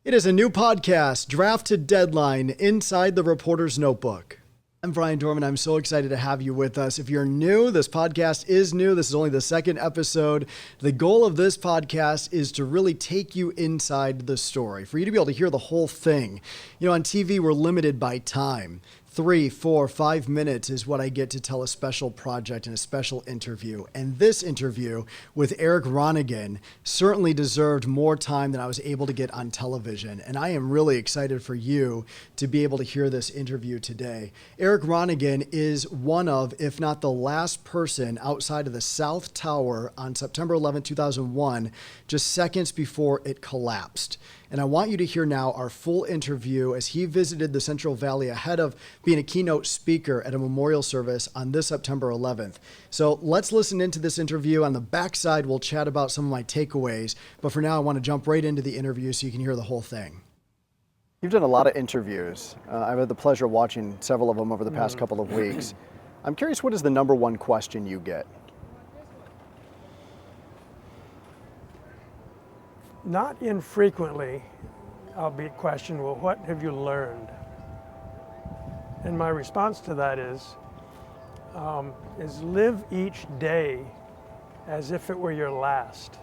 It is a new podcast, Draft to Deadline, Inside the Reporter's Notebook. I'm Brian Dorman. I'm so excited to have you with us. If you're new, this podcast is new. This is only the second episode. The goal of this podcast is to really take you inside the story, for you to be able to hear the whole thing. You know, on TV, we're limited by time. 3, 4, 5 minutes is what I get to tell a special project and a special interview. And this interview with Eric Ronigan certainly deserved more time than I was able to get on television. And I am really excited for you to be able to hear this interview today. Eric Ronigan is one of, if not the last person outside of the South Tower on September 11, 2001, just seconds before it collapsed. And I want you to hear now our full interview as he visited the Central Valley ahead of being a keynote speaker at a memorial service on this September 11th. So let's listen into this interview. On the backside, we'll chat about some of my takeaways. But for now, I want to jump right into the interview so you can hear the whole thing. You've done a lot of interviews. I've had the pleasure of watching several of them over the past couple of weeks. I'm curious, what is the number one question you get? Not infrequently, I'll be questioned, well, what have you learned? And my response to that is live each day as if it were your last.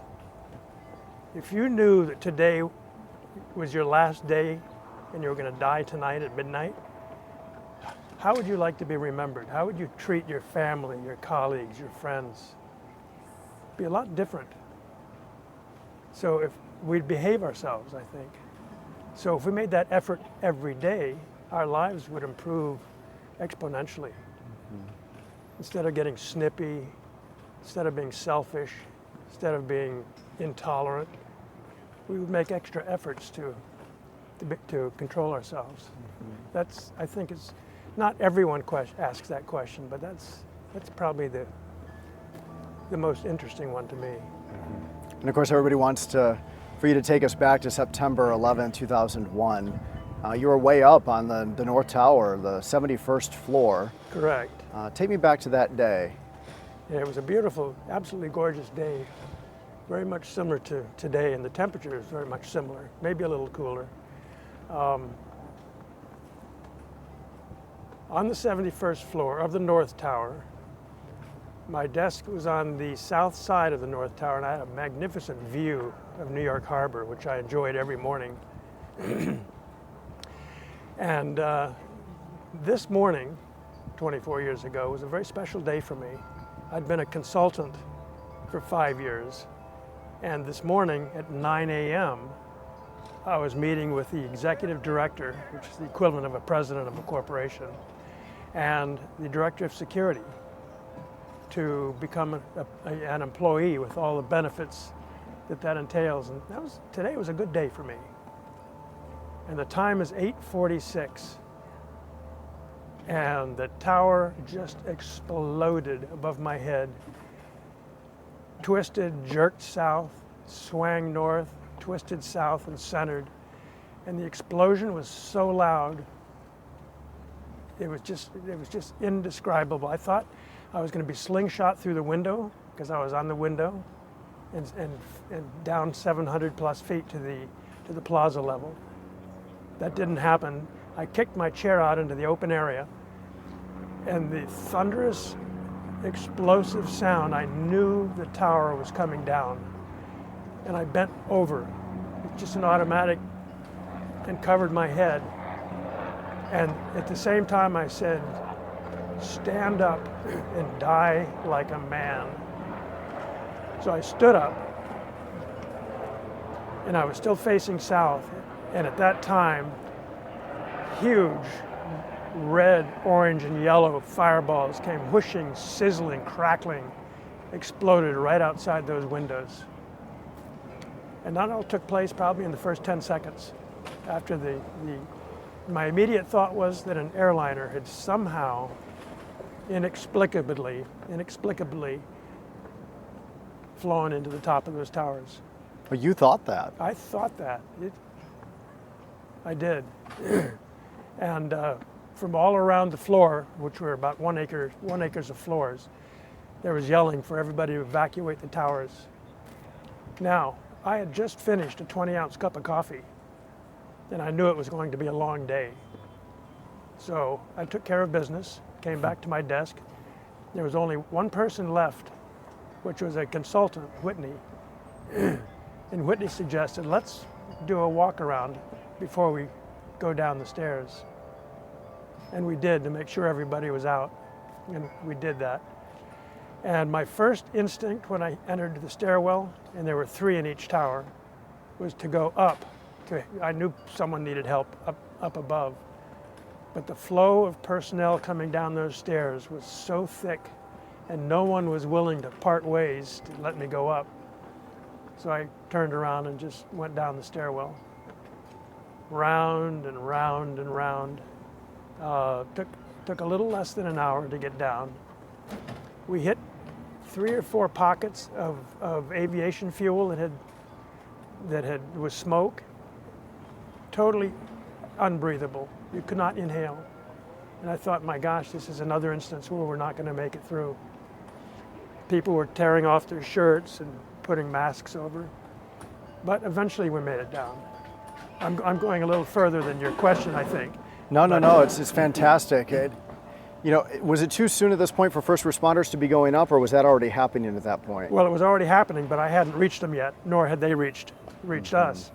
If you knew that today was your last day and you were going to die tonight at midnight, how would you like to be remembered? How would you treat your family, your colleagues, your friends? It'd be a lot different. So if we'd behave ourselves, I think. So if we made that effort every day, our lives would improve exponentially. Instead of getting snippy, instead of being selfish, instead of being intolerant, we would make extra efforts to control ourselves. That's, I think, it's not everyone asks that question, but that's probably the most interesting one to me. And of course, everybody wants for you to take us back to September 11, 2001. You were way up on the North Tower, the 71st floor. Correct. Take me back to that day. Yeah, it was a beautiful, absolutely gorgeous day. Very much similar to today, and the temperature is very much similar, maybe a little cooler. On the 71st floor of the North Tower, my desk was on the south side of the North Tower, and I had a magnificent view of New York Harbor, which I enjoyed every morning. And this morning, 24 years ago, was a very special day for me. I'd been a consultant for 5 years, and this morning at 9 a.m., I was meeting with the executive director, which is the equivalent of a president of a corporation, and the director of security, to become an employee with all the benefits that entails. And today was a good day for me. And the time is 8:46. And the tower just exploded above my head. Twisted, jerked south, swang north, twisted south and centered. And the explosion was so loud, it was just indescribable. I thought I was going to be slingshot through the window, because I was on the window, and down 700 plus feet to the plaza level. That didn't happen. I kicked my chair out into the open area, and the thunderous, explosive sound, I knew the tower was coming down. And I bent over, just an automatic, and covered my head. And at the same time I said, stand up and die like a man. So I stood up, and I was still facing south, and at that time, huge red, orange, and yellow fireballs came whooshing, sizzling, crackling, exploded right outside those windows. And that all took place probably in the first 10 seconds after my immediate thought was that an airliner had somehow inexplicably flown into the top of those towers. Well, you thought that. I thought that. I did. And from all around the floor, which were about 1 acres of floors, there was yelling for everybody to evacuate the towers. Now, I had just finished a 20-ounce cup of coffee, and I knew it was going to be a long day. So I took care of business, came back to my desk. There was only one person left, which was a consultant, Whitney. And Whitney suggested, let's do a walk around before we go down the stairs. And we did, to make sure everybody was out, and we did that. And my first instinct when I entered the stairwell, and there were 3 in each tower, was to go up. I knew someone needed help up above. But the flow of personnel coming down those stairs was so thick, and no one was willing to part ways to let me go up. So I turned around and just went down the stairwell. Round and round and round. Took a little less than an hour to get down. We hit 3 or 4 pockets of aviation fuel that was smoke. Totally unbreathable. You could not inhale. And I thought, my gosh, this is another instance where we're not going to make it through. People were tearing off their shirts and putting masks over. But eventually we made it down. I'm going a little further than your question, I think. No, it's fantastic. Was it too soon at this point for first responders to be going up, or was that already happening at that point? Well, it was already happening, but I hadn't reached them yet, nor had they reached us.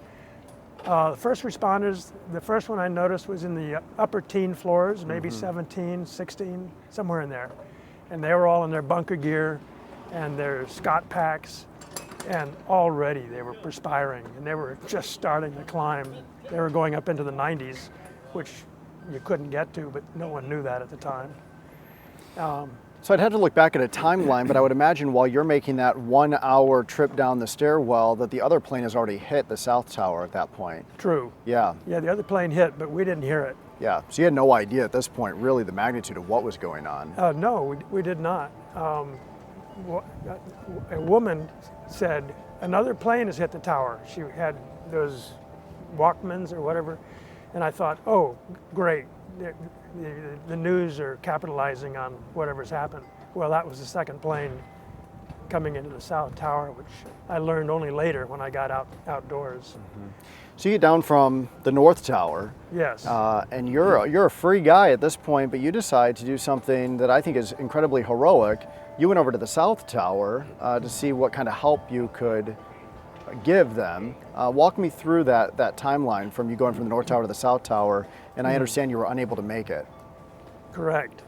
First responders, the first one I noticed was in the upper teen floors, maybe 17, 16, somewhere in there. And they were all in their bunker gear and their Scott packs, and already they were perspiring, and they were just starting to climb. They were going up into the 90s, which you couldn't get to, but no one knew that at the time. So I'd have to look back at a timeline, but I would imagine while you're making that 1 hour trip down the stairwell that the other plane has already hit the South Tower at that point. True. Yeah. Yeah, the other plane hit, but we didn't hear it. Yeah, so you had no idea at this point really the magnitude of what was going on. No, we did not. A woman said, another plane has hit the tower. She had those Walkmans or whatever, and I thought, oh, great. The news are capitalizing on whatever's happened. Well, that was the second plane coming into the South Tower, which I learned only later when I got outdoors. So you get down from the North Tower. Yes. And you're a free guy at this point, but you decide to do something that I think is incredibly heroic. You went over to the South Tower to see what kind of help you could give them. Walk me through that timeline from you going from the North Tower to the South Tower, and I understand you were unable to make it. Correct.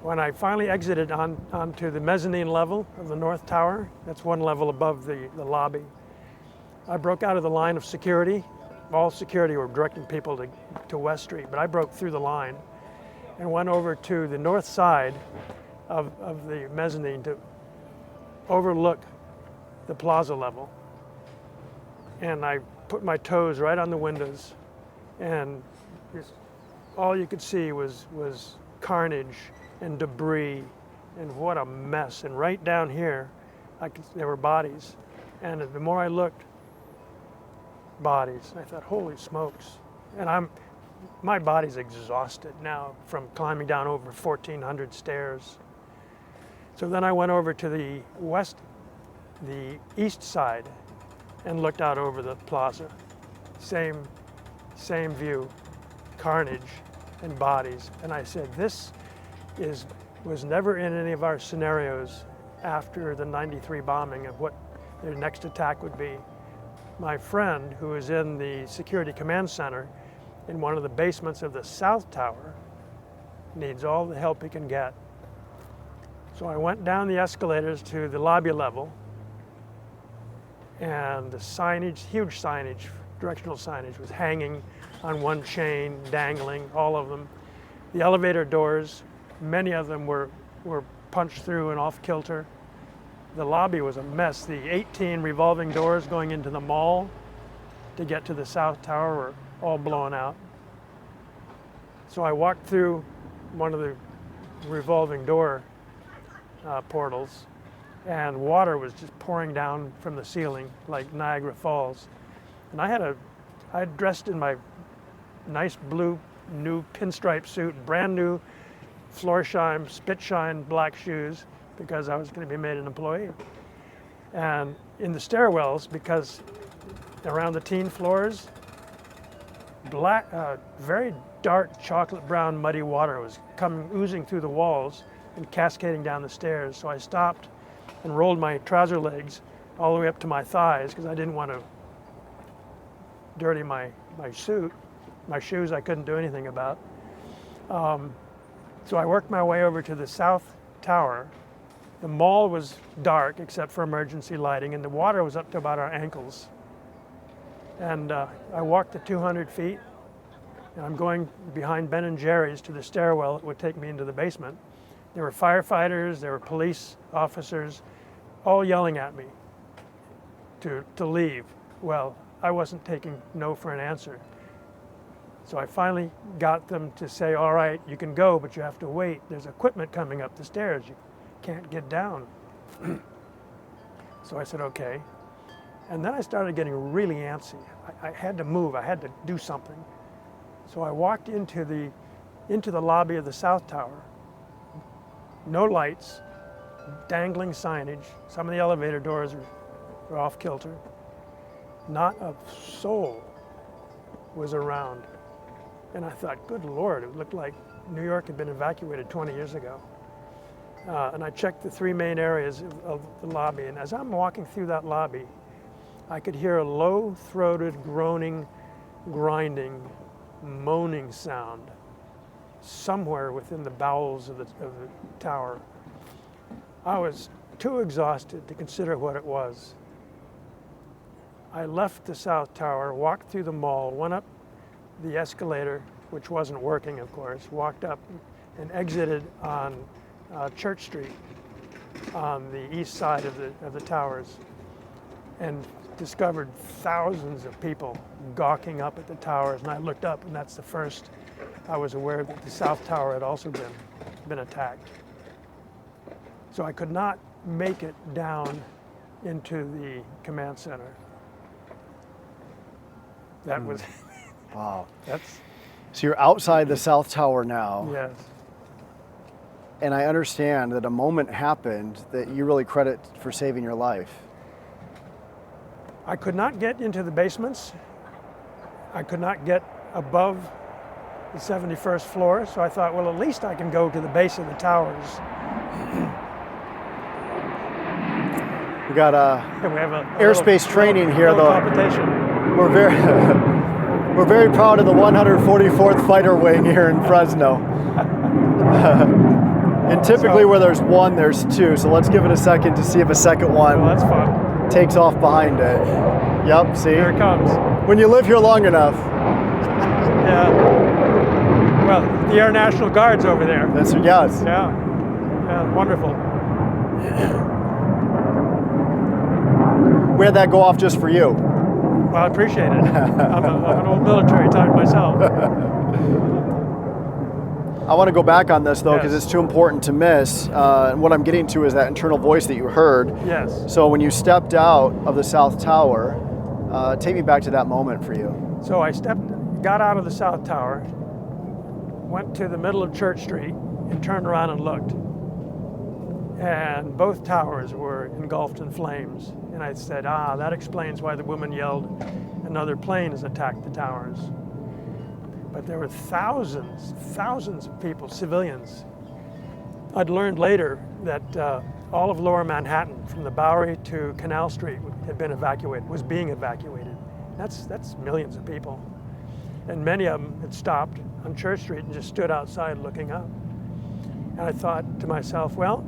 When I finally exited onto the mezzanine level of the North Tower, that's one level above the lobby, I broke out of the line of security. All security were directing people to West Street, but I broke through the line and went over to the north side of the mezzanine to overlook the plaza level. And I put my toes right on the windows, and all you could see was carnage and debris, and what a mess. And right down here, there were bodies. And the more I looked, bodies, I thought, holy smokes. And my body's exhausted now from climbing down over 1,400 stairs. So then I went over to the east side, and looked out over the plaza. Same view, carnage and bodies. And I said, this was never in any of our scenarios after the 93 bombing of what their next attack would be. My friend, who is in the Security Command Center in one of the basements of the South Tower, needs all the help he can get. So I went down the escalators to the lobby level, and the signage, huge signage, directional signage, was hanging on one chain, dangling, all of them. The elevator doors, many of them were punched through and off kilter. The lobby was a mess. The 18 revolving doors going into the mall to get to the South Tower were all blown out. So I walked through one of the revolving door portals, and water was just pouring down from the ceiling like Niagara Falls. And I dressed in my nice blue new pinstripe suit, brand new Florsheim, Spitshine black shoes, because I was going to be made an employee. And in the stairwells, because around the teen floors, very dark chocolate brown muddy water was oozing through the walls and cascading down the stairs. So I stopped and rolled my trouser legs all the way up to my thighs because I didn't want to dirty my suit. My shoes I couldn't do anything about. So I worked my way over to the south tower. The mall was dark except for emergency lighting, and the water was up to about our ankles. And I walked the 200 feet, and I'm going behind Ben and Jerry's to the stairwell that would take me into the basement. There were firefighters, there were police officers, all yelling at me to leave. Well, I wasn't taking no for an answer. So I finally got them to say, all right, you can go, but you have to wait. There's equipment coming up the stairs. You can't get down. So I said, okay. And then I started getting really antsy. I had to move. I had to do something. So I walked into the lobby of the South Tower. No lights, dangling signage. Some of the elevator doors were off kilter. Not a soul was around. And I thought, good Lord, it looked like New York had been evacuated 20 years ago. And I checked the three main areas of the lobby. And as I'm walking through that lobby, I could hear a low-throated, groaning, grinding, moaning sound somewhere within the bowels of the tower. I was too exhausted to consider what it was. I left the South Tower, walked through the mall, went up the escalator, which wasn't working, of course, walked up and exited on Church Street on the east side of the towers, and discovered thousands of people gawking up at the towers. And I looked up, and that's the first I was aware that the South Tower had also been attacked. So I could not make it down into the command center. That was Wow. that's So you're outside the South Tower now. yes. And I understand that a moment happened that you really credit for saving your life. I could not get into the basements. I could not get above the 71st floor, so I thought, well, at least I can go to the base of the towers. We got And we have a airspace training here, little though. competition. We're very we're very proud of the 144th Fighter Wing here in Fresno. And typically where there's one, there's two. So let's give it a second to see if a second one Well, that's fun. takes off behind it. Yep, see? Here it comes. When you live here long enough. Yeah. Well, the Air National Guard's over there. That's, yes. Yeah. Yeah, wonderful. We had that go off just for you. Well, I appreciate it. I'm an old military type myself. I want to go back on this though because Yes. it's too important to miss. And what I'm getting to is that internal voice that you heard. Yes. So when you stepped out of the South Tower, take me back to that moment for you. So I got out of the South Tower, went to the middle of Church Street, and turned around and looked. And both towers were engulfed in flames. And I said, that explains why the woman yelled, another plane has attacked the towers. But there were thousands of people, civilians. I'd learned later that all of Lower Manhattan, from the Bowery to Canal Street, had been evacuated, was being evacuated. That's millions of people. And many of them had stopped on Church Street and just stood outside looking up. And I thought to myself, well,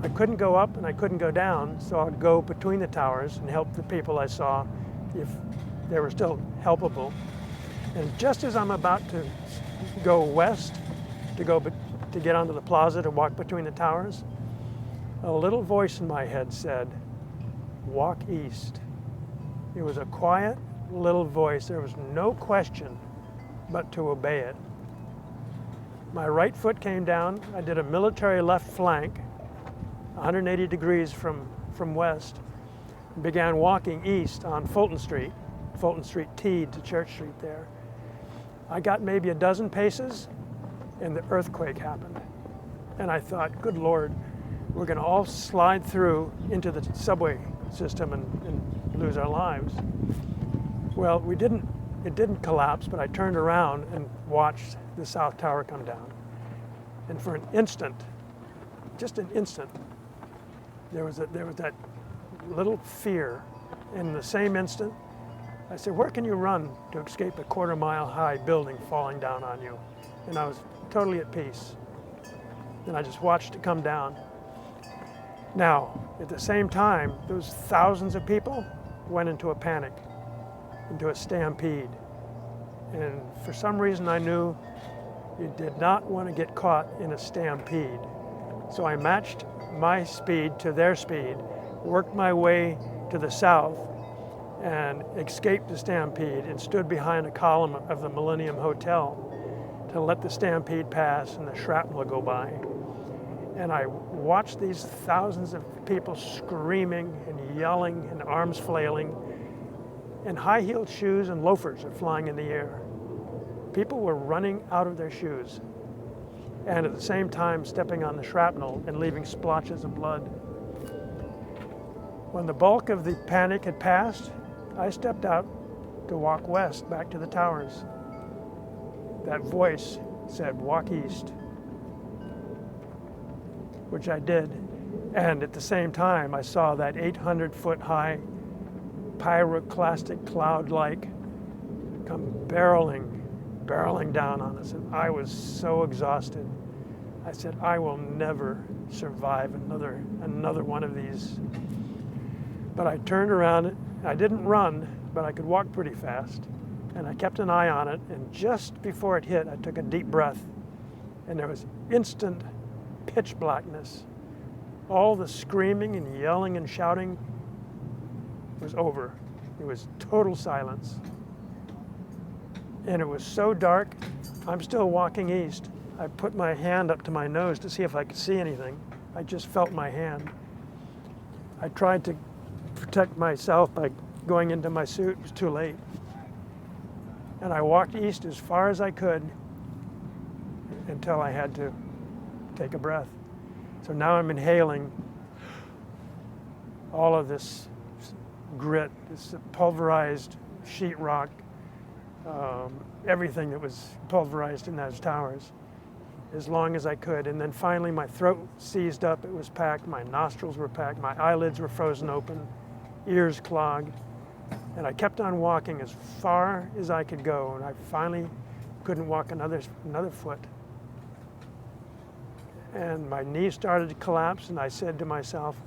I couldn't go up and I couldn't go down, so I'd go between the towers and help the people I saw if they were still helpable. And just as I'm about to go west, to get onto the plaza to walk between the towers, a little voice in my head said, walk east. It was a quiet little voice. There was no question but to obey it. My right foot came down. I did a military left flank, 180 degrees from west, and began walking east on Fulton Street teed to Church Street there. I got maybe a dozen paces, and the earthquake happened. And I thought, good Lord, we're going to all slide through into the subway system and lose our lives. Well, we didn't it didn't collapse, but I turned around and watched the South Tower come down. And for an instant, just an instant, there was that little fear. In the same instant, I said, where can you run to escape a quarter-mile-high building falling down on you? And I was totally at peace. And I just watched it come down. Now, at the same time, those thousands of people went into a panic, into a stampede. And for some reason, I knew you did not want to get caught in a stampede. So I matched my speed to their speed, worked my way to the south, and escaped the stampede and stood behind a column of the Millennium Hotel to let the stampede pass and the shrapnel go by. And I watched these thousands of people screaming and yelling and arms flailing, and high-heeled shoes and loafers are flying in the air. People were running out of their shoes, and at the same time stepping on the shrapnel and leaving splotches of blood. When the bulk of the panic had passed, I stepped out to walk west back to the towers. That voice said, walk east, which I did. And at the same time, I saw that 800-foot-high pyroclastic cloud-like come barreling down on us. And I was so exhausted. I said, I will never survive another one of these. But I turned around. I didn't run, but I could walk pretty fast. And I kept an eye on it. And just before it hit, I took a deep breath. And there was instant pitch blackness. All the screaming and yelling and shouting was over. It was total silence. And it was so dark, I'm still walking east. I put my hand up to my nose to see if I could see anything. I just felt my hand. I tried to protect myself by going into my suit. It was too late. And I walked east as far as I could until I had to take a breath. So now I'm inhaling all of this grit, this pulverized sheetrock, everything that was pulverized in those towers, as long as I could. And then finally my throat seized up, it was packed, my nostrils were packed, my eyelids were frozen open, ears clogged, and I kept on walking as far as I could go, and I finally couldn't walk another foot. And my knees started to collapse, and I said to myself,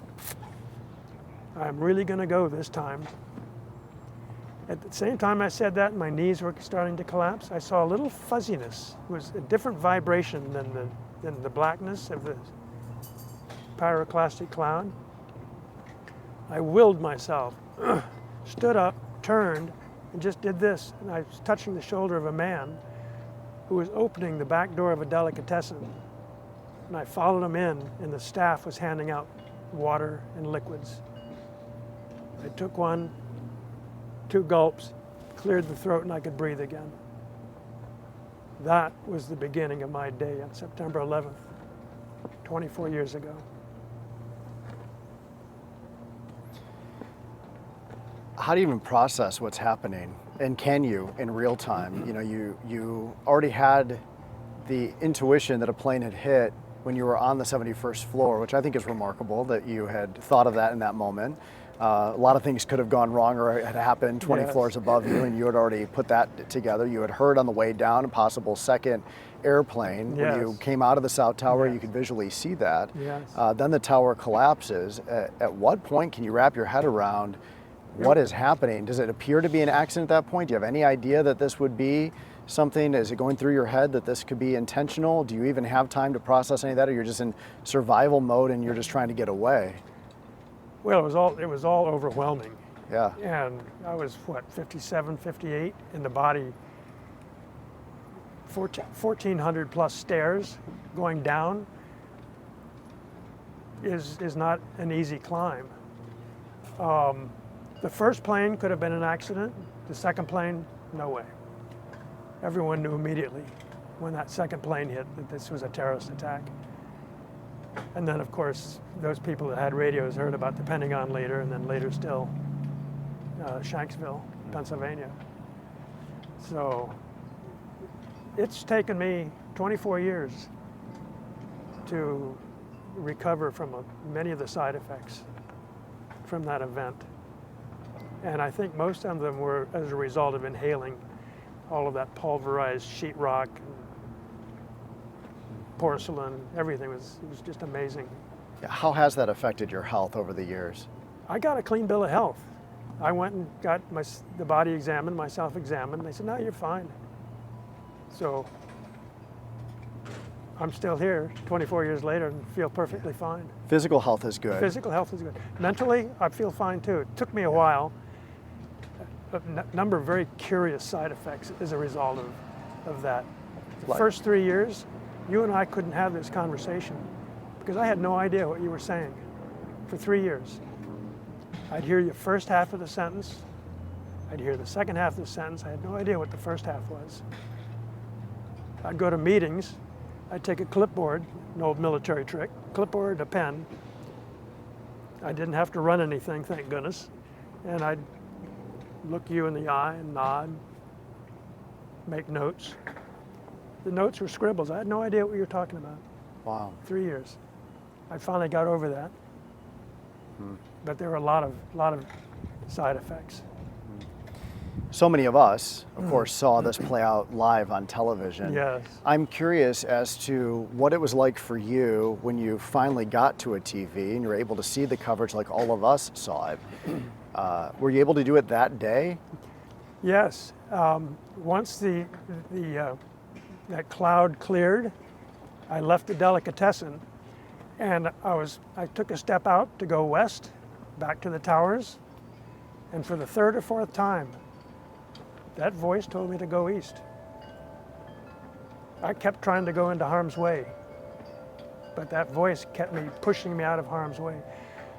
I'm really going to go this time. At the same time I said that, and my knees were starting to collapse, I saw a little fuzziness. It was a different vibration than the blackness of the pyroclastic cloud. I willed myself, stood up, turned, and just did this. And I was touching the shoulder of a man who was opening the back door of a delicatessen. And I followed him in, and the staff was handing out water and liquids. I took one, 2 gulps, cleared the throat, and I could breathe again. That was the beginning of my day on September 11th, 24 years ago. How do you even process what's happening? And can you in real time? You know, you already had the intuition that a plane had hit when you were on the 71st floor, which I think is remarkable that you had thought of that in that moment. A lot of things could have gone wrong or had happened 20 floors above you, and you had already put that together. You had heard on the way down a possible second airplane. When you came out of the South Tower, you could visually see that. Then the tower collapses. At what point can you wrap your head around what is happening? Does it appear to be an accident at that point? Do you have any idea that this would be something? Is it going through your head that this could be intentional? Do you even have time to process any of that, or you're just in survival mode and you're just trying to get away? Well, it was all overwhelming. Yeah. And I was, 57, 58, in the body, 1,400 plus stairs going down is not an easy climb. The first plane could have been an accident. The second plane, no way. Everyone knew immediately when that second plane hit that this was a terrorist attack. And then, of course, those people that had radios heard about the Pentagon later, and then later still, Shanksville, Pennsylvania. So it's taken me 24 years to recover from many of the side effects from that event. And I think most of them were as a result of inhaling all of that pulverized sheetrock, porcelain, everything it was just amazing. How has that affected your health over the years? I got a clean bill of health. I went and got the body examined, myself examined. They said, no, you're fine. So I'm still here 24 years later and feel perfectly fine. Physical health is good. Physical health is good. Mentally, I feel fine too. It took me a while. A number of very curious side effects as a result of that. The first 3 years, you and I couldn't have this conversation because I had no idea what you were saying for 3 years. I'd hear your first half of the sentence. I'd hear the second half of the sentence. I had no idea what the first half was. I'd go to meetings. I'd take a clipboard, an old military trick, clipboard, a pen. I didn't have to run anything, thank goodness. And I'd look you in the eye and nod, make notes. The notes were scribbles. I had no idea what you were talking about. Wow. 3 years. I finally got over that. But there were a lot of side effects. So many of us, of course, saw this play out live on television. Yes. I'm curious as to what it was like for you when you finally got to a TV and you were able to see the coverage like all of us saw it. Were you able to do it that day? Yes. Once that cloud cleared, I left the delicatessen, and I took a step out to go west, back to the towers, and for the third or fourth time, that voice told me to go east. I kept trying to go into harm's way, but that voice kept me pushing me out of harm's way.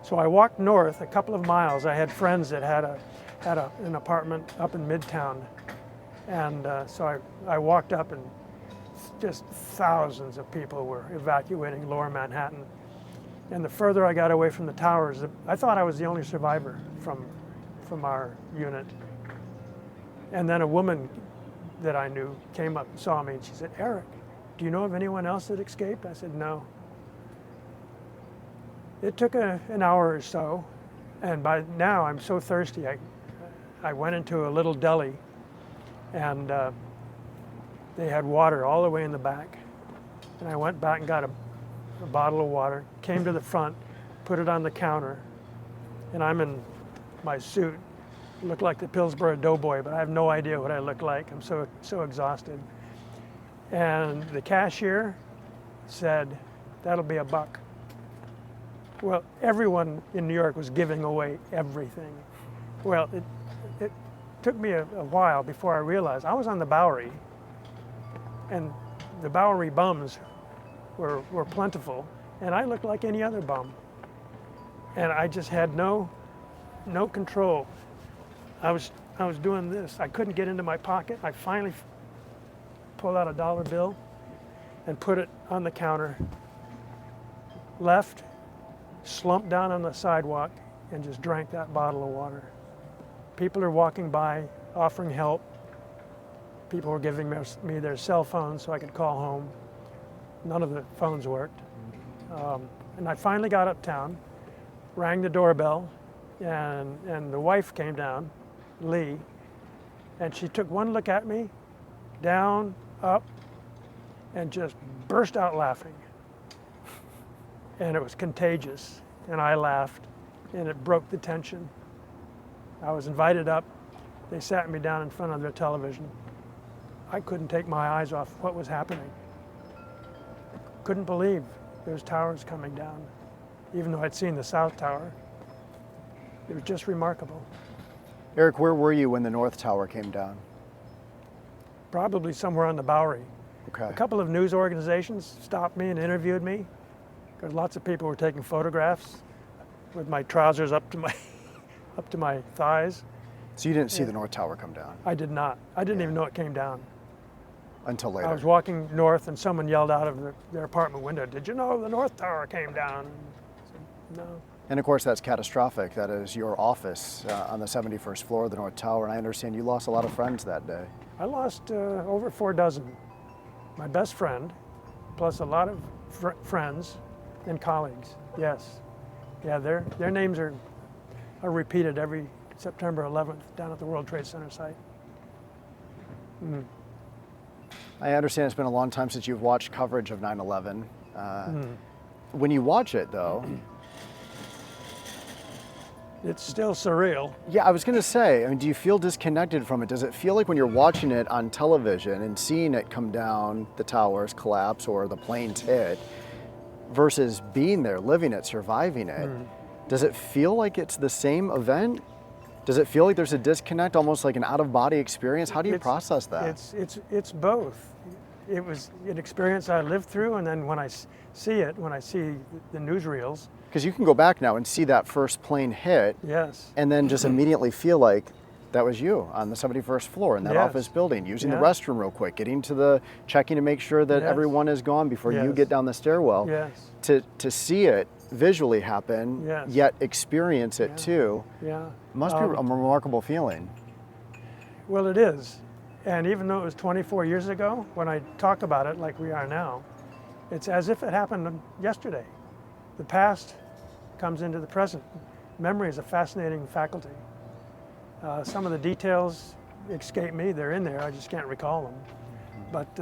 So I walked north a couple of miles. I had friends that had an apartment up in Midtown, and so I walked up, and just thousands of people were evacuating lower Manhattan. And the further I got away from the towers, I thought I was the only survivor from our unit. And then a woman that I knew came up and saw me, and she said, "Eric, do you know of anyone else that escaped?" I said, "No." It took an hour or so, and by now I'm so thirsty. I went into a little deli, and they had water all the way in the back. And I went back and got a bottle of water, came to the front, put it on the counter, and I'm in my suit. Look like the Pillsboro Doughboy, but I have no idea what I look like. I'm so exhausted. And the cashier said, "That'll be $1." Well, everyone in New York was giving away everything. Well, it took me a while before I realized I was on the Bowery, and the Bowery bums were plentiful, and I looked like any other bum. And I just had no control. I was doing this. I couldn't get into my pocket. I finally pulled out a dollar bill and put it on the counter, left, slumped down on the sidewalk, and just drank that bottle of water. People are walking by, offering help. People were giving me their cell phones so I could call home. None of the phones worked. And I finally got uptown, rang the doorbell, and the wife came down, Lee, and she took one look at me, down, up, and just burst out laughing. And it was contagious, and I laughed, and it broke the tension. I was invited up. They sat me down in front of their television. I couldn't take my eyes off what was happening. Couldn't believe those towers coming down, even though I'd seen the South Tower. It was just remarkable. Eric, where were you when the North Tower came down? Probably somewhere on the Bowery. Okay. A couple of news organizations stopped me and interviewed me, because lots of people were taking photographs with my trousers up to my thighs. So you didn't see the North Tower come down? I did not. I didn't even know it came down. Until later? I was walking north, and someone yelled out of their apartment window, "Did you know the North Tower came down?" I said, "No." And of course, that's catastrophic. That is your office on the 71st floor of the North Tower, and I understand you lost a lot of friends that day. I lost over 4 dozen. My best friend, plus a lot of friends and colleagues. Yes, yeah, their names are repeated every September 11th down at the World Trade Center site. I understand it's been a long time since you've watched coverage of 9/11. When you watch it, though, it's still surreal. yeah, I was going to say, I mean, do you feel disconnected from it? Does it feel like when you're watching it on television and seeing it come down, the towers collapse or the planes hit, versus being there, living it, surviving it, does it feel like it's the same event? Does it feel like there's a disconnect, almost like an out-of-body experience? How do you process that? It's both. It was an experience I lived through, and then when I see the newsreels. Because you can go back now and see that first plane hit, Yes. and then just immediately feel like that was you on the 71st floor in that Yes. office building, using the Yes. restroom real quick, checking to make sure that Yes. everyone is gone before you Yes. get down the stairwell. Yes. To see it visually happen, Yes. yet experience it too, Yeah. must be a remarkable feeling. Well, it is. And even though it was 24 years ago, when I talk about it like we are now, it's as if it happened yesterday. The past comes into the present. Memory is a fascinating faculty. Some of the details escape me. They're in there. I just can't recall them. But,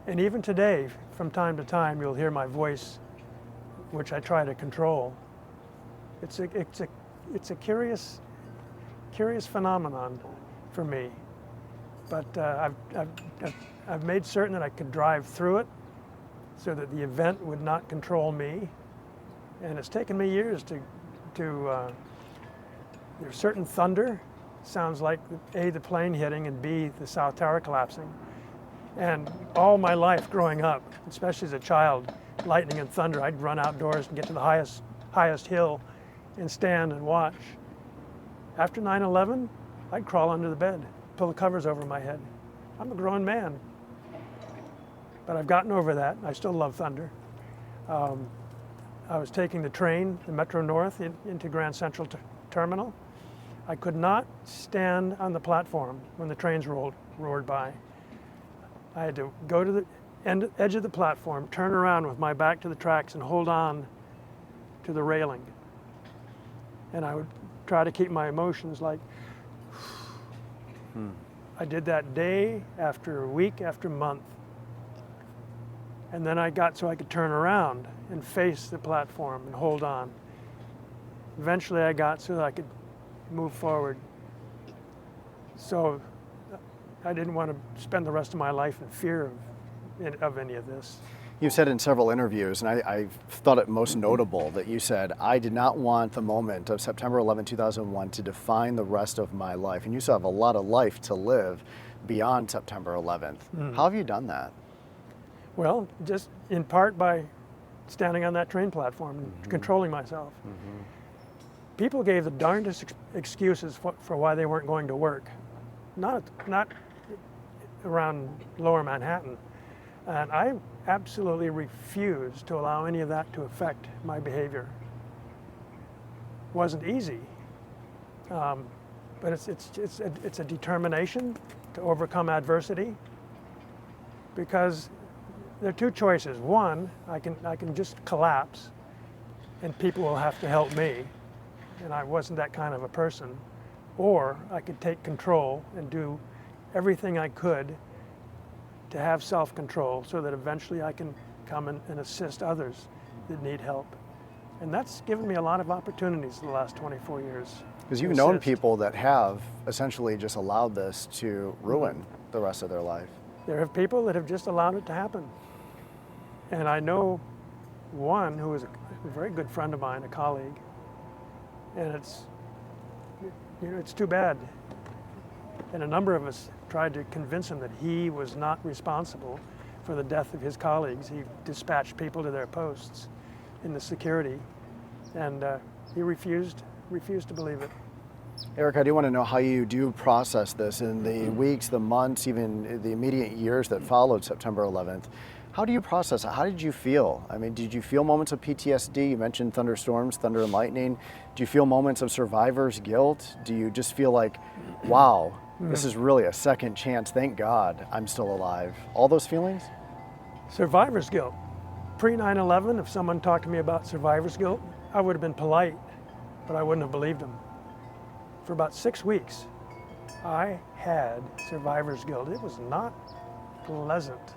and even today, from time to time, you'll hear my voice, which I try to control. It's a curious phenomenon for me. But I've made certain that I could drive through it so that the event would not control me. And it's taken me years to there's certain thunder, sounds like A, the plane hitting, and B, the South Tower collapsing. And all my life growing up, especially as a child, lightning and thunder, I'd run outdoors and get to the highest hill and stand and watch. After 9/11, I'd crawl under the bed, pull the covers over my head. I'm a grown man. But I've gotten over that. I still love thunder. I was taking the train, the Metro North, into Grand Central Terminal. I could not stand on the platform when the trains roared by. I had to go to the edge of the platform, turn around with my back to the tracks and hold on to the railing. And I would try to keep my emotions like, I did that day after week after month. And then I got so I could turn around and face the platform and hold on. Eventually I got so that I could move forward. So I didn't want to spend the rest of my life in fear of any of this. You've said in several interviews, and I thought it most notable that you said, I did not want the moment of September 11, 2001 to define the rest of my life. And you still have a lot of life to live beyond September 11th. How have you done that? Well, just in part by standing on that train platform and controlling myself. People gave the darndest excuses for why they weren't going to work. Not around Lower Manhattan. And I absolutely refuse to allow any of that to affect my behavior. It wasn't easy, but it's a determination to overcome adversity, because there are two choices. One, I can just collapse and people will have to help me, and I wasn't that kind of a person. Or I could take control and do everything I could to have self-control so that eventually I can come and assist others that need help. And that's given me a lot of opportunities in the last 24 years. Because you've known people that have essentially just allowed this to ruin the rest of their life. There are people that have just allowed it to happen. And I know one who is a very good friend of mine, a colleague, and it's too bad. And a number of us tried to convince him that he was not responsible for the death of his colleagues. He dispatched people to their posts in the security, and he refused to believe it. Eric, I do want to know how you do process this in the weeks, the months, even the immediate years that followed September 11th. How do you process it? How did you feel? I mean, did you feel moments of PTSD? You mentioned thunderstorms, thunder and lightning. Do you feel moments of survivor's guilt? Do you just feel like, wow, This is really a second chance. Thank God I'm still alive. All those feelings? Survivor's guilt. Pre 9/11, if someone talked to me about survivor's guilt, I would have been polite, but I wouldn't have believed them. For about 6 weeks, I had survivor's guilt. It was not pleasant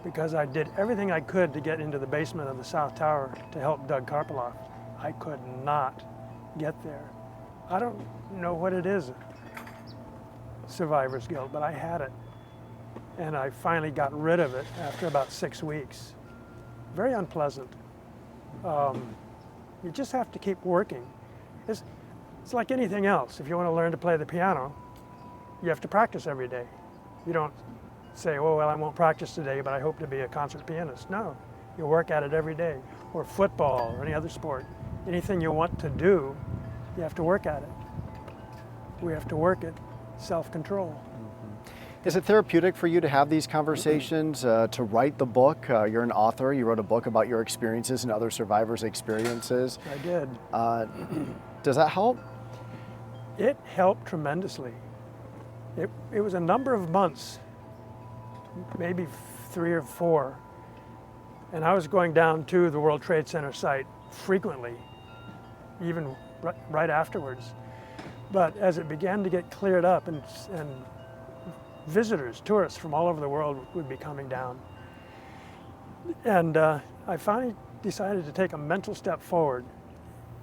because I did everything I could to get into the basement of the South Tower to help Doug Karpeloff. I could not get there. I don't know what it is, survivor's guilt, but I had it. And I finally got rid of it after about 6 weeks. Very unpleasant. You just have to keep working. It's like anything else. If you want to learn to play the piano, you have to practice every day. You don't say, oh, well, I won't practice today, but I hope to be a concert pianist. No, you work at it every day. Or football or any other sport. Anything you want to do, you have to work at it. We have to work at self-control. Is it therapeutic for you to have these conversations, to write the book? You're an author. You wrote a book about your experiences and other survivors' experiences. I did. Does that help? It helped tremendously. It was a number of months, maybe 3 or 4, and I was going down to the World Trade Center site frequently, even right afterwards. But as it began to get cleared up and visitors, tourists from all over the world would be coming down. And I finally decided to take a mental step forward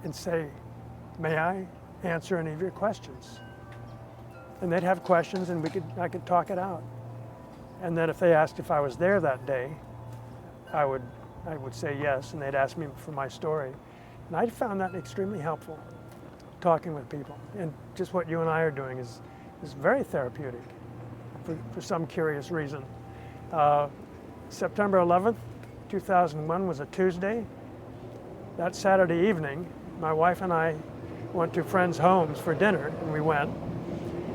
and say, may I answer any of your questions? And they'd have questions and I could talk it out. And then if they asked if I was there that day, I would say yes, and they'd ask me for my story. And I found that extremely helpful, talking with people. And just what you and I are doing is very therapeutic. For some curious reason. September 11th, 2001 was a Tuesday. That Saturday evening, my wife and I went to friends' homes for dinner, and we went.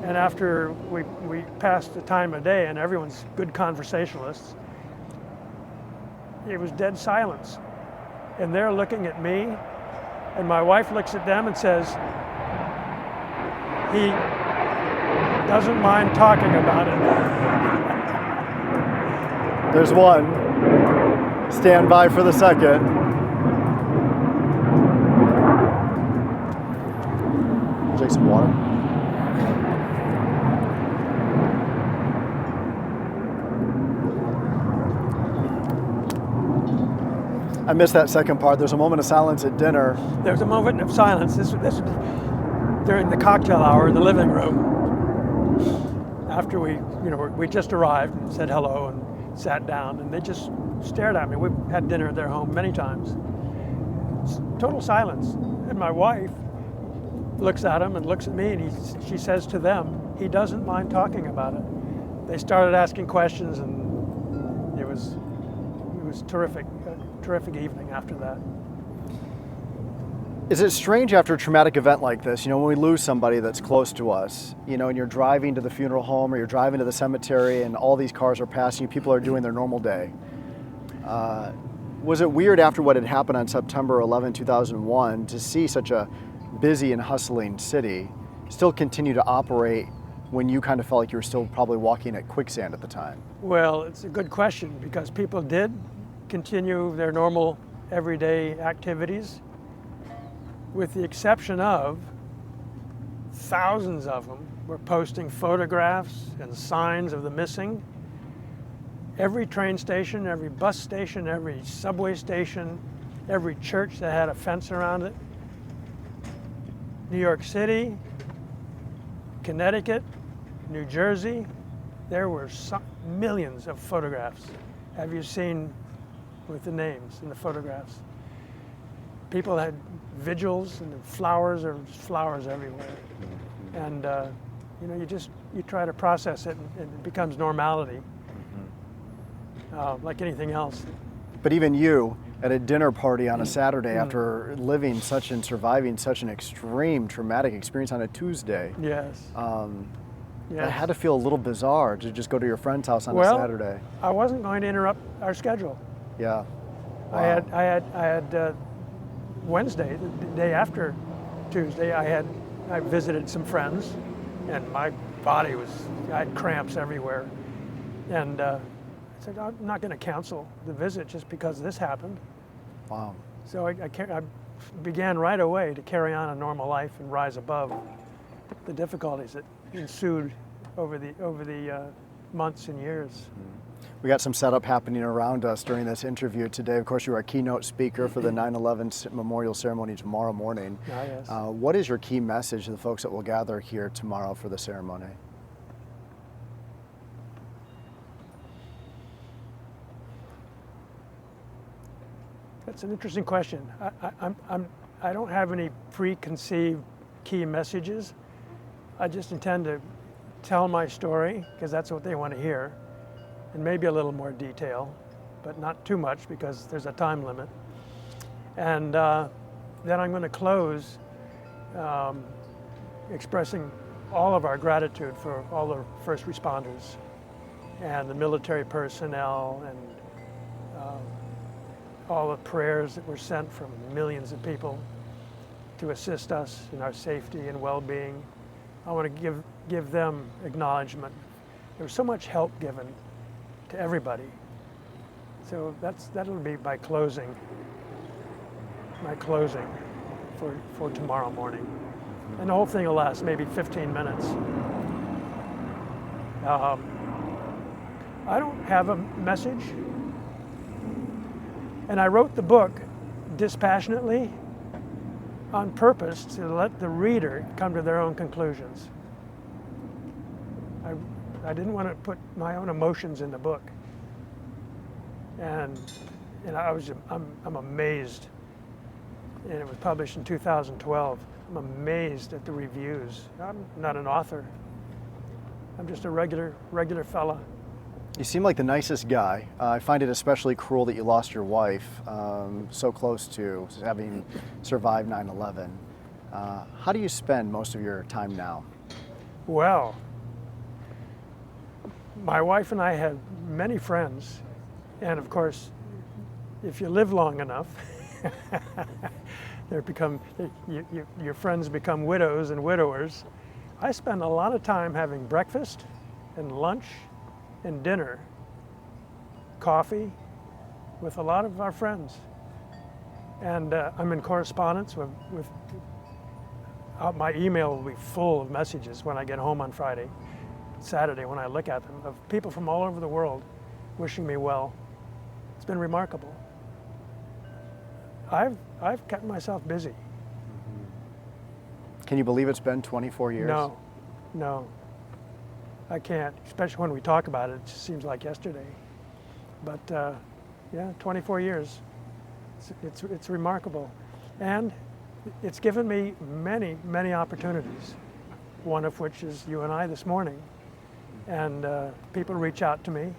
And after we passed the time of day, and everyone's good conversationalists, it was dead silence. And they're looking at me, and my wife looks at them and says, he doesn't mind talking about it. There's one. Stand by for the second. Drink some water. I missed that second part. There's a moment of silence at dinner. There's a moment of silence. This during the cocktail hour in the living room. After we just arrived and said hello and sat down, and they just stared at me. We've had dinner at their home many times. It's total silence. And my wife looks at him and looks at me, and she says to them, he doesn't mind talking about it. They started asking questions, and it was terrific, a terrific evening after that. Is it strange after a traumatic event like this, when we lose somebody that's close to us, and you're driving to the funeral home or you're driving to the cemetery and all these cars are passing you, people are doing their normal day. Was it weird after what had happened on September 11, 2001 to see such a busy and hustling city still continue to operate when you kind of felt like you were still probably walking at quicksand at the time? Well, it's a good question because people did continue their normal everyday activities, with the exception of thousands of them were posting photographs and signs of the missing. Every train station, every bus station, every subway station, every church that had a fence around it. New York City, Connecticut, New Jersey, there were millions of photographs. Have you seen with the names in the photographs? People had vigils and flowers everywhere. And you try to process it and it becomes normality, like anything else. But even you, at a dinner party on a Saturday after living such and surviving such an extreme traumatic experience on a Tuesday. Yes. It had to feel a little bizarre to just go to your friend's house on a Saturday. I wasn't going to interrupt our schedule. Yeah. Wow. I had Wednesday, the day after Tuesday, I visited some friends, and my body I had cramps everywhere. And I said, I'm not going to cancel the visit just because this happened. Wow. So I began right away to carry on a normal life and rise above the difficulties that ensued over the months and years. We got some setup happening around us during this interview today. Of course, you are a keynote speaker for the 9/11 memorial ceremony tomorrow morning. Ah, yes. What is your key message to the folks that will gather here tomorrow for the ceremony? That's an interesting question. I don't have any preconceived key messages. I just intend to tell my story because that's what they want to hear, and maybe a little more detail, but not too much because there's a time limit. And then I'm going to close expressing all of our gratitude for all the first responders and the military personnel and all the prayers that were sent from millions of people to assist us in our safety and well-being. I want to give them acknowledgement. There was so much help given to everybody. So that'll be my closing for tomorrow morning. And the whole thing will last maybe 15 minutes. I don't have a message. And I wrote the book dispassionately on purpose to let the reader come to their own conclusions. I didn't want to put my own emotions in the book. And I'm amazed. And it was published in 2012. I'm amazed at the reviews. I'm not an author. I'm just a regular fella. You seem like the nicest guy. I find it especially cruel that you lost your wife so close to having survived 9/11. How do you spend most of your time now? Well, my wife and I had many friends, and of course, if you live long enough, your friends become widows and widowers. I spend a lot of time having breakfast and lunch and dinner, coffee, with a lot of our friends. And I'm in correspondence with my email will be full of messages when I get home on Saturday when I look at them, of people from all over the world wishing me well. It's been remarkable. I've kept myself busy. Can you believe it's been 24 years? No. I can't, especially when we talk about it. It just seems like yesterday. But yeah, 24 years. It's remarkable. And it's given me many opportunities, one of which is you and I this morning. And people reach out to me.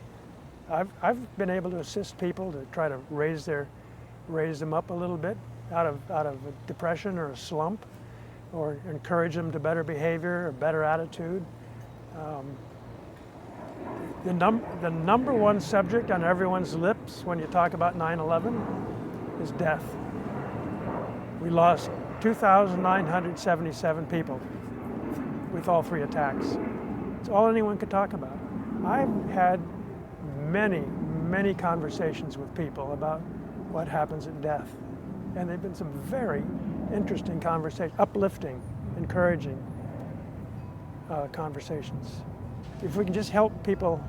I've been able to assist people to try to raise them up a little bit out of a depression or a slump, or encourage them to better behavior or better attitude. The number one subject on everyone's lips when you talk about 9/11 is death. We lost 2,977 people with all three attacks. It's all anyone could talk about. I've had many conversations with people about what happens at death. And they've been some very interesting conversations, uplifting, encouraging conversations. If we can just help people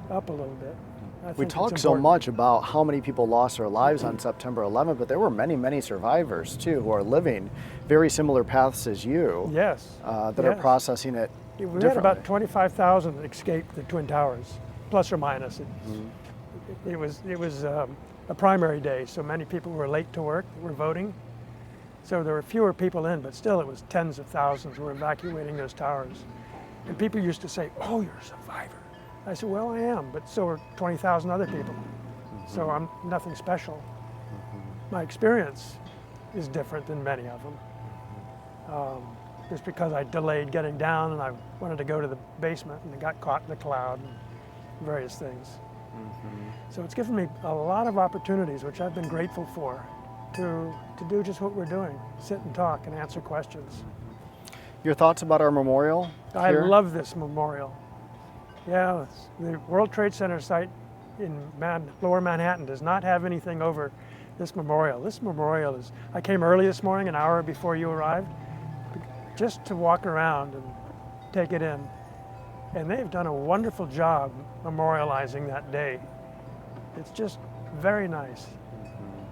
up a little bit. I think We it's talk so important. much about how many people lost their lives on September 11th, but there were many survivors too who are living very similar paths as you. Yes. That are Yes. processing it We had differently. about 25,000 escape the Twin Towers, plus or minus. It was a primary day, so many people were late to work, were voting. So there were fewer people in, but still it was tens of thousands were evacuating those towers. And people used to say, "Oh, you're a survivor." I said, "Well, I am, but so are 20,000 other people. So I'm nothing special." My experience is different than many of them. Just because I delayed getting down and I wanted to go to the basement and I got caught in the cloud and various things. So it's given me a lot of opportunities, which I've been grateful for, to do just what we're doing, sit and talk and answer questions. Your thoughts about our memorial I here? love this memorial. Yeah, the World Trade Center site in Lower Manhattan does not have anything over this memorial. This memorial is, I came early this morning, an hour before you arrived, just to walk around and take it in. And they've done a wonderful job memorializing that day. It's just very nice.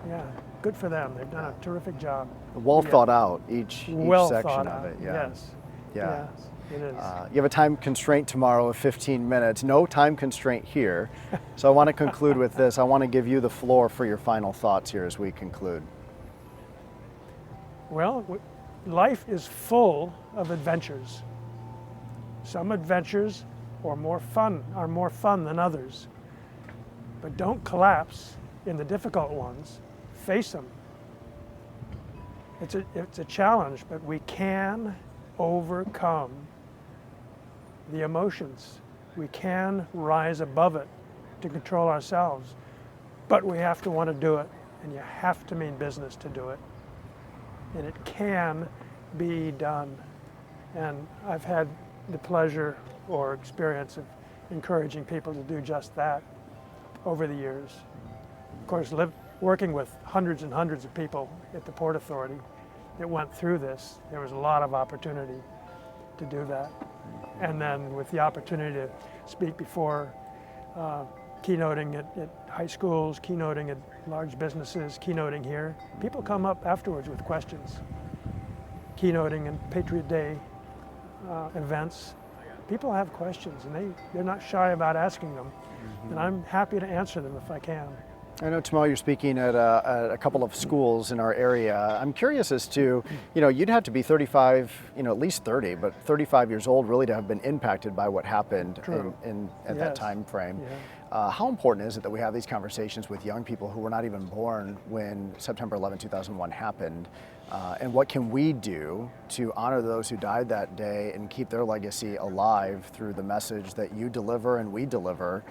Yeah, good for them. They've done a terrific job. Well thought out, each Well section thought of out. it. Yeah. Yes. Yeah. Yes, it is. You have a time constraint tomorrow of 15 minutes. No time constraint here. So I want to conclude with this. I want to give you the floor for your final thoughts here as we conclude. Well, life is full of adventures. Some adventures are more fun than others. But don't collapse in the difficult ones. Face them. It's a challenge, but we can overcome the emotions. We can rise above it to control ourselves. But we have to want to do it, and you have to mean business to do it. And it can be done. And I've had the pleasure or experience of encouraging people to do just that over the years. Of course, working with hundreds and hundreds of people at the Port Authority that went through this, there was a lot of opportunity to do that. And then with the opportunity to speak before, keynoting at high schools, keynoting at large businesses, keynoting here, people come up afterwards with questions. Keynoting in Patriot Day events, people have questions, and they're not shy about asking them. And I'm happy to answer them if I can. I know tomorrow you're speaking at a couple of schools in our area. I'm curious as to, you'd have to be 35, at least 30, but 35 years old really to have been impacted by what happened at that time frame. Yeah. How important is it that we have these conversations with young people who were not even born when September 11, 2001 happened? And what can we do to honor those who died that day and keep their legacy alive through the message that you deliver and we deliver,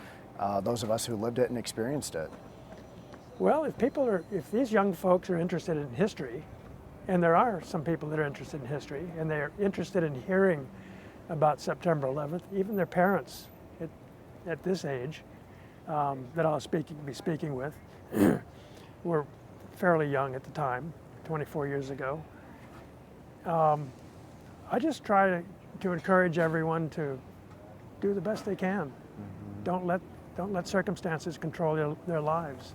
those of us who lived it and experienced it? Well, if these young folks are interested in history, and there are some people that are interested in history, and they're interested in hearing about September 11th, even their parents at this age that I'll be speaking with were fairly young at the time, 24 years ago. I just try to encourage everyone to do the best they can. Don't let circumstances control their lives.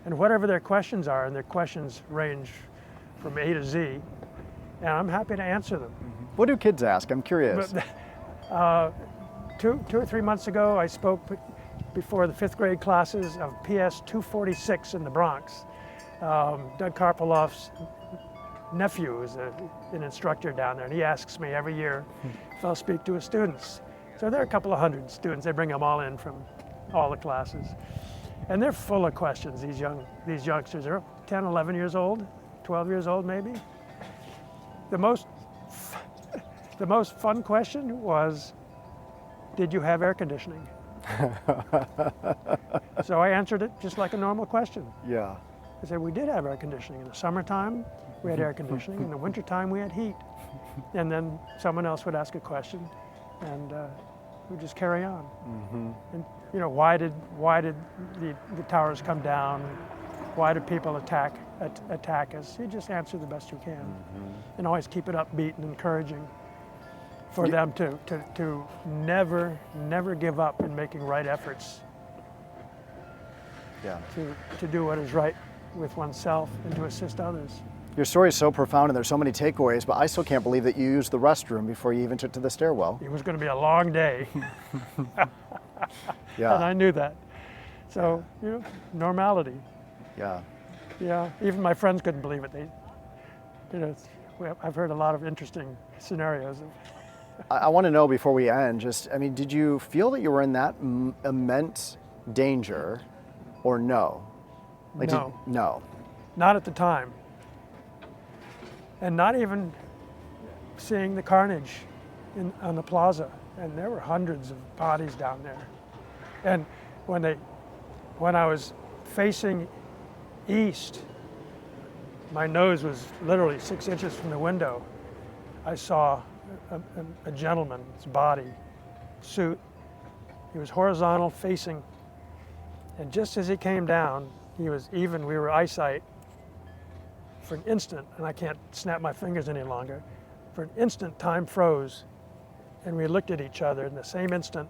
And whatever their questions are, and their questions range from A to Z, and I'm happy to answer them. What do kids ask? I'm curious. But, 2 or 3 months ago, I spoke before the 5th grade classes of PS 246 in the Bronx. Doug Karpoloff's nephew is an instructor down there, and he asks me every year if I'll speak to his students. So there are a couple of hundred students. They bring them all in from all the classes. And they're full of questions, these youngsters. They're 10, 11 years old, 12 years old maybe. The most fun question was, did you have air conditioning? So I answered it just like a normal question. Yeah. I said, we did have air conditioning. In the summertime, we had air conditioning. In the wintertime, we had heat. And then someone else would ask a question, and we'd just carry on. And why did the towers come down? Why did people attack us? You just answer the best you can, and always keep it upbeat and encouraging for them to never give up in making right efforts. Yeah. To do what is right with oneself and to assist others. Your story is so profound and there's so many takeaways, but I still can't believe that you used the restroom before you even took to the stairwell. It was going to be a long day. Yeah. And I knew that. So, normality. Yeah. Yeah, even my friends couldn't believe it. I've heard a lot of interesting scenarios. I want to know before we end, did you feel that you were in that immense danger or no? No. No. Not at the time. And not even seeing the carnage on the plaza. And there were hundreds of bodies down there. And when I was facing east, my nose was literally 6 inches from the window. I saw a gentleman's body, suit. He was horizontal facing, and just as he came down, he was even, we were eyesight for an instant, and I can't snap my fingers any longer. For an instant, time froze, and we looked at each other. In the same instant,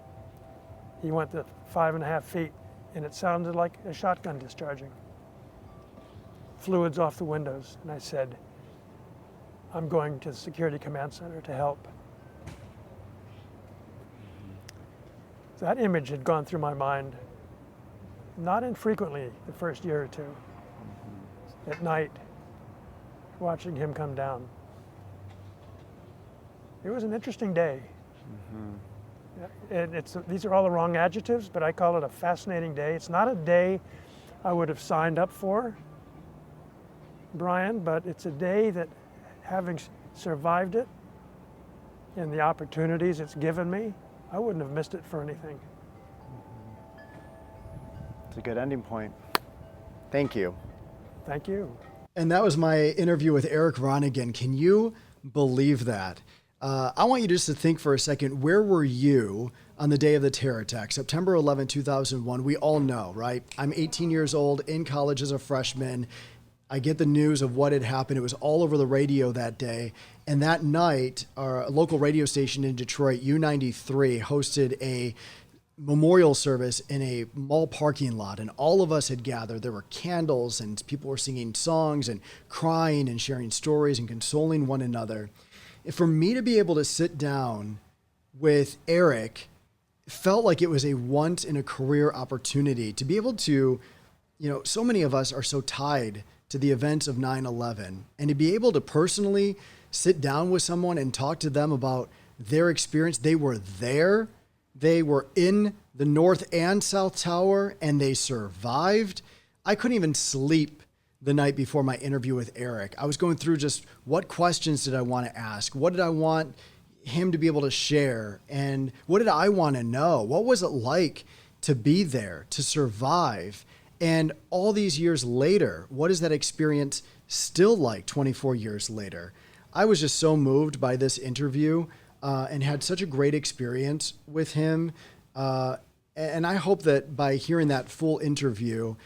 he went to 5.5 feet, and it sounded like a shotgun discharging. Fluids off the windows, and I said, I'm going to the Security Command Center to help. That image had gone through my mind not infrequently the first year or two. At night, watching him come down. It was an interesting day. And these are all the wrong adjectives, but I call it a fascinating day. It's not a day I would have signed up for, Brian, but it's a day that, having survived it and the opportunities it's given me, I wouldn't have missed it for anything. It's a good ending point. Thank you. Thank you. And that was my interview with Eric Ronigan. Can you believe that? I want you just to think for a second, where were you on the day of the terror attack, September 11, 2001? We all know, right? I'm 18 years old, in college as a freshman. I get the news of what had happened. It was all over the radio that day. And that night, our local radio station in Detroit, U93, hosted a memorial service in a mall parking lot, and all of us had gathered. There were candles, and people were singing songs and crying and sharing stories and consoling one another. For me to be able to sit down with Eric felt like it was a once in a career opportunity to be able to, so many of us are so tied to the events of 9/11, and to be able to personally sit down with someone and talk to them about their experience. They were there. They were in the North and South Tower, and they survived. I couldn't even sleep the night before my interview with Eric. I was going through just what questions did I want to ask? What did I want him to be able to share? And what did I want to know? What was it like to be there, to survive? And all these years later, what is that experience still like 24 years later? I was just so moved by this interview and had such a great experience with him. And I hope that by hearing that full interview,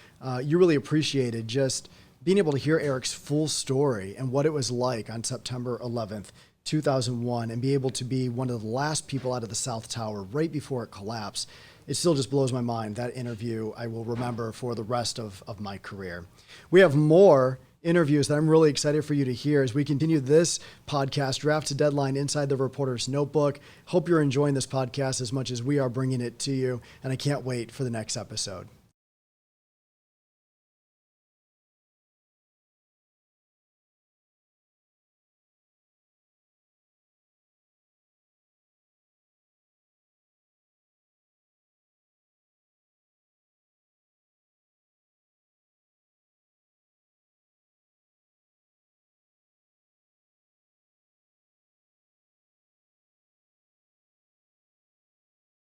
you really appreciated just being able to hear Eric's full story and what it was like on September 11th, 2001, and be able to be one of the last people out of the South Tower right before it collapsed. It still just blows my mind. That interview I will remember for the rest of my career. We have more interviews that I'm really excited for you to hear as we continue this podcast, Draft to Deadline, Inside the Reporter's Notebook. Hope you're enjoying this podcast as much as we are bringing it to you, and I can't wait for the next episode.